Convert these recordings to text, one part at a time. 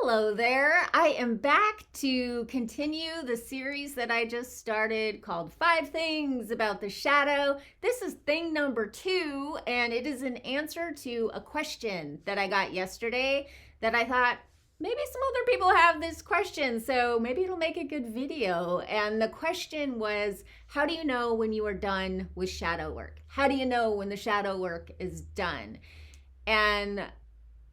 Hello there. I am back to continue the series that I just started called 5 Things About the Shadow. This is thing number 2, and it is an answer to a question that I got yesterday that I thought maybe some other people have this question, so maybe it'll make a good video. And the question was, how do you know when you are done with shadow work? How do you know when the shadow work is done? And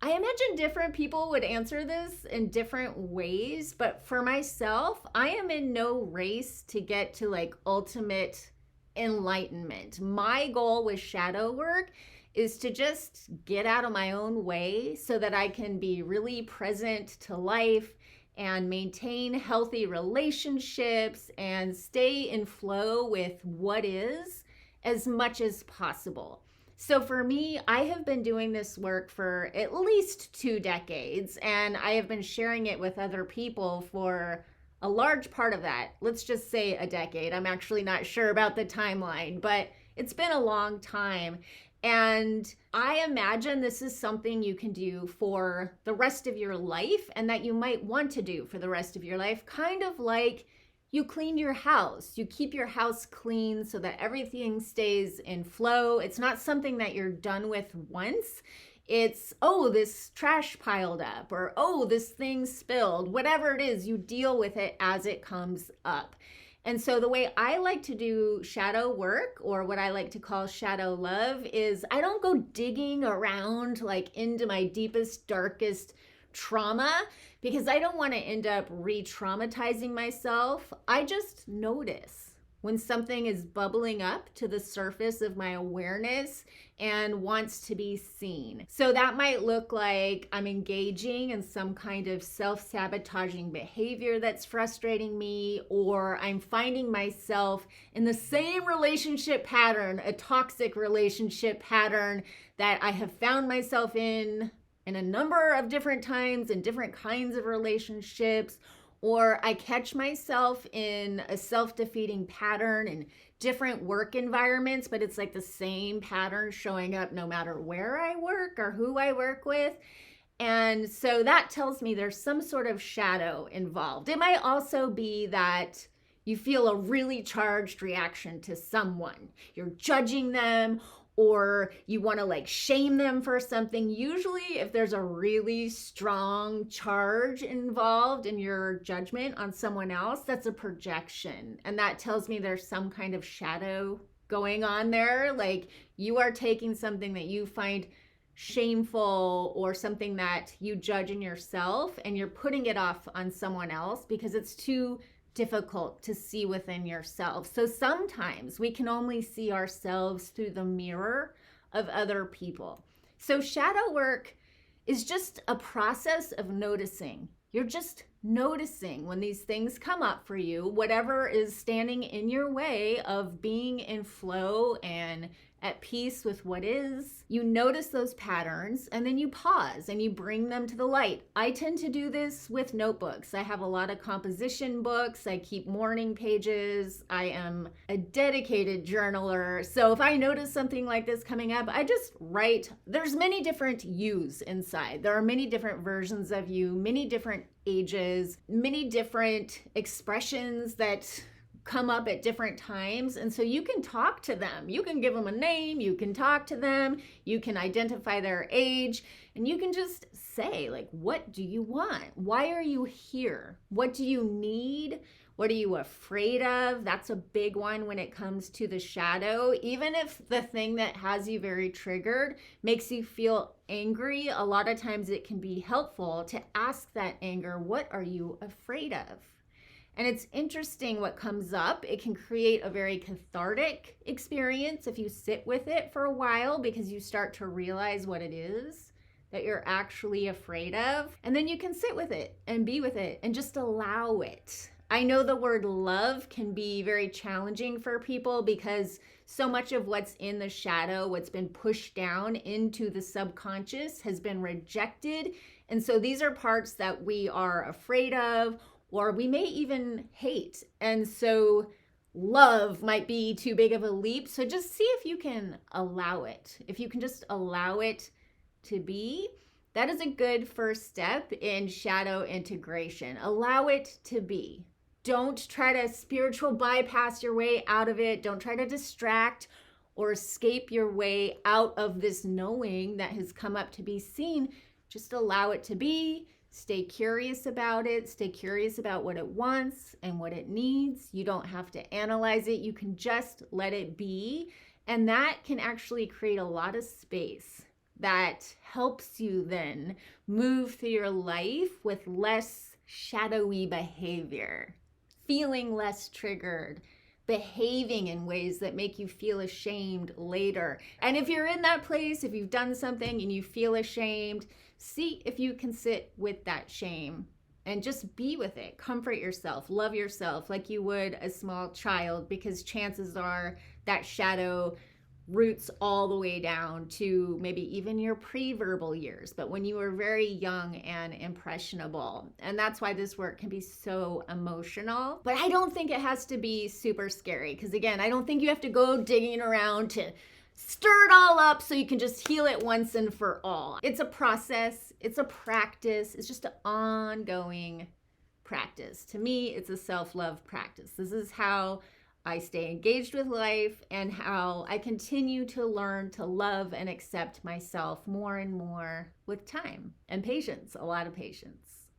I imagine different people would answer this in different ways, but for myself, I am in no race to get to like ultimate enlightenment. My goal with shadow work is to just get out of my own way so that I can be really present to life and maintain healthy relationships and stay in flow with what is as much as possible. So for me, I have been doing this work for at least 2 decades, and I have been sharing it with other people for a large part of that. Let's just say a decade. I'm actually not sure about the timeline, but it's been a long time. And I imagine this is something you can do for the rest of your life and that you might want to do for the rest of your life, kind of like you clean your house. You keep your house clean so that everything stays in flow. It's not something that you're done with once. It's, oh, this trash piled up, or oh, this thing spilled. Whatever it is, you deal with it as it comes up. And so the way I like to do shadow work, or what I like to call shadow love, is I don't go digging around like into my deepest, darkest trauma, because I don't want to end up re-traumatizing myself. I just notice when something is bubbling up to the surface of my awareness and wants to be seen. So that might look like I'm engaging in some kind of self-sabotaging behavior that's frustrating me, or I'm finding myself in the same relationship pattern, a toxic relationship pattern that I have found myself in a number of different times in different kinds of relationships, or I catch myself in a self-defeating pattern in different work environments, but it's like the same pattern showing up no matter where I work or who I work with. And so that tells me there's some sort of shadow involved. It might also be that you feel a really charged reaction to someone. You're judging them, or you want to like shame them for something. Usually if there's a really strong charge involved in your judgment on someone else, that's a projection. And that tells me there's some kind of shadow going on there. Like you are taking something that you find shameful or something that you judge in yourself, and you're putting it off on someone else because it's too difficult to see within yourself. So sometimes we can only see ourselves through the mirror of other people. So shadow work is just a process of noticing. You're just noticing when these things come up for you, whatever is standing in your way of being in flow and at peace with what is. You notice those patterns and then you pause and you bring them to the light. I tend to do this with notebooks. I have a lot of composition books. I keep morning pages. I am a dedicated journaler. So if I notice something like this coming up, I just write. There's many different yous inside. There are many different versions of you, many different ages, many different expressions that come up at different times. And so you can talk to them. You can give them a name. You can talk to them. You can identify their age. And you can just say, like, what do you want? Why are you here? What do you need? What are you afraid of? That's a big one when it comes to the shadow. Even if the thing that has you very triggered makes you feel angry, a lot of times it can be helpful to ask that anger, what are you afraid of? And it's interesting what comes up. It can create a very cathartic experience if you sit with it for a while, because you start to realize what it is that you're actually afraid of. And then you can sit with it and be with it and just allow it. I know the word love can be very challenging for people because so much of what's in the shadow, what's been pushed down into the subconscious, has been rejected. And so these are parts that we are afraid of, or we may even hate. And so love might be too big of a leap. So just see if you can allow it. If you can just allow it to be, That is a good first step in shadow integration. Allow it to be. Don't try to spiritual bypass your way out of it. Don't try to distract or escape your way out of this knowing that has come up to be seen. Just allow it to be. Stay curious about it. Stay curious about what it wants and what it needs. You don't have to analyze it. You can just let it be. And that can actually create a lot of space that helps you then move through your life with less shadowy behavior, feeling less triggered, behaving in ways that make you feel ashamed later. And if you're in that place, if you've done something and you feel ashamed, see if you can sit with that shame and just be with it. Comfort yourself, love yourself like you would a small child, because chances are that shadow roots all the way down to maybe even your pre-verbal years, but when you were very young and impressionable. And that's why this work can be so emotional. But I don't think it has to be super scary, because again, I don't think you have to go digging around to stir it all up so you can just heal it once and for all. It's a process, it's a practice, it's just an ongoing practice. To me, it's a self-love practice. This is how I stay engaged with life and how I continue to learn to love and accept myself more and more with time and patience, a lot of patience.